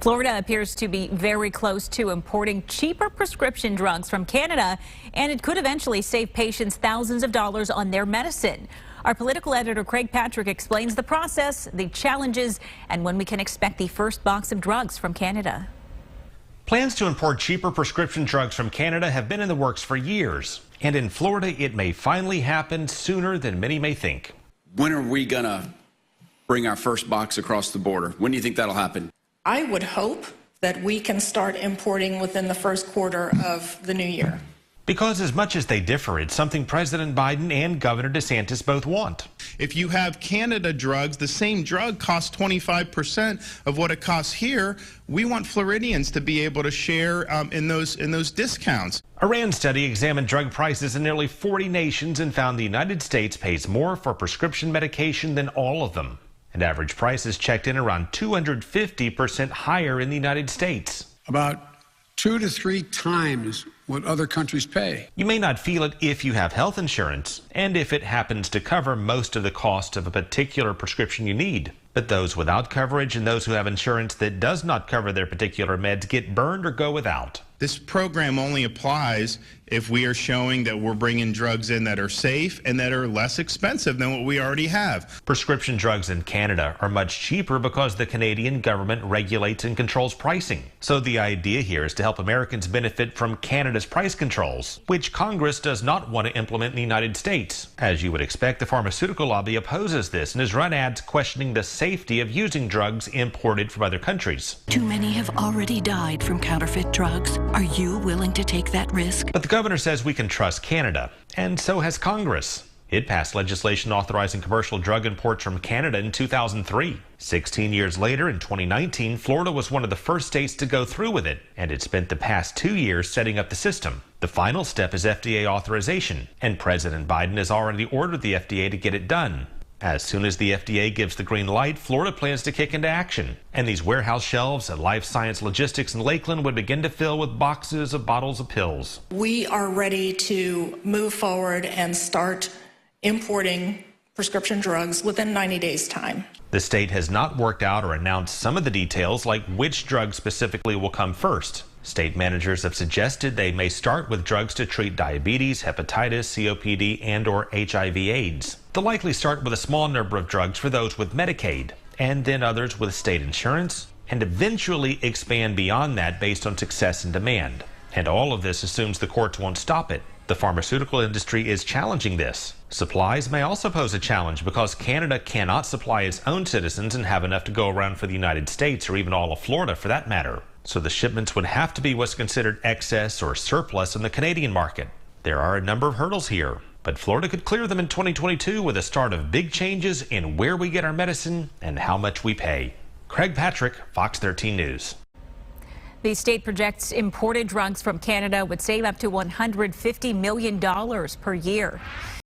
Florida appears to be very close to importing cheaper prescription drugs from Canada, and it could eventually save patients thousands of dollars on their medicine. Our political editor Craig Patrick explains the process, the challenges, and when we can expect the first box of drugs from Canada. Plans to import cheaper prescription drugs from Canada have been in the works for years. And in Florida, it may finally happen sooner than many may think. When are we going to bring our first box across the border? When do you think that'll happen? I would hope that we can start importing within the first quarter of the new year. Because as much as they differ, it's something President Biden and Governor DeSantis both want. If you have Canada drugs, the same drug costs 25% of what it costs here. We want Floridians to be able to share in those discounts. A RAND study examined drug prices in nearly 40 nations and found the United States pays more for prescription medication than all of them. And average prices checked in around 250% higher in the United States. About 2 to 3 times what other countries pay. You may not feel it if you have health insurance and if it happens to cover most of the cost of a particular prescription you need. But those without coverage and those who have insurance that does not cover their particular meds get burned or go without. This program only applies if we are showing that we're bringing drugs in that are safe and that are less expensive than what we already have. Prescription drugs in Canada are much cheaper because the Canadian government regulates and controls pricing. So the idea here is to help Americans benefit from Canada's price controls, which Congress does not want to implement in the United States. As you would expect, the pharmaceutical lobby opposes this and has run ads questioning the safety of using drugs imported from other countries. Too many have already died from counterfeit drugs. Are you willing to take that risk? But the governor says we can trust Canada, and so has Congress. It passed legislation authorizing commercial drug imports from Canada in 2003. 16 years later, in 2019, Florida was one of the first states to go through with it, and it spent the past 2 years setting up the system. The final step is FDA authorization, and President Biden has already ordered the FDA to get it done. As soon as the FDA gives the green light, Florida plans to kick into action. And these warehouse shelves at Life Science Logistics in Lakeland would begin to fill with boxes of bottles of pills. We are ready to move forward and start importing prescription drugs within 90 days' time. The state has not worked out or announced some of the details, like which drug specifically will come first. State managers have suggested they may start with drugs to treat diabetes, hepatitis, COPD, and/or HIV/AIDS. They'll likely start with a small number of drugs for those with Medicaid, and then others with state insurance, and eventually expand beyond that based on success and demand. And all of this assumes the courts won't stop it. The pharmaceutical industry is challenging this. Supplies may also pose a challenge because Canada cannot supply its own citizens and have enough to go around for the United States or even all of Florida for that matter. So the shipments would have to be what's considered excess or surplus in the Canadian market. There are a number of hurdles here, but Florida could clear them in 2022 with the start of big changes in where we get our medicine and how much we pay. Craig Patrick, Fox 13 News. The state projects imported drugs from Canada would save up to $150 million per year.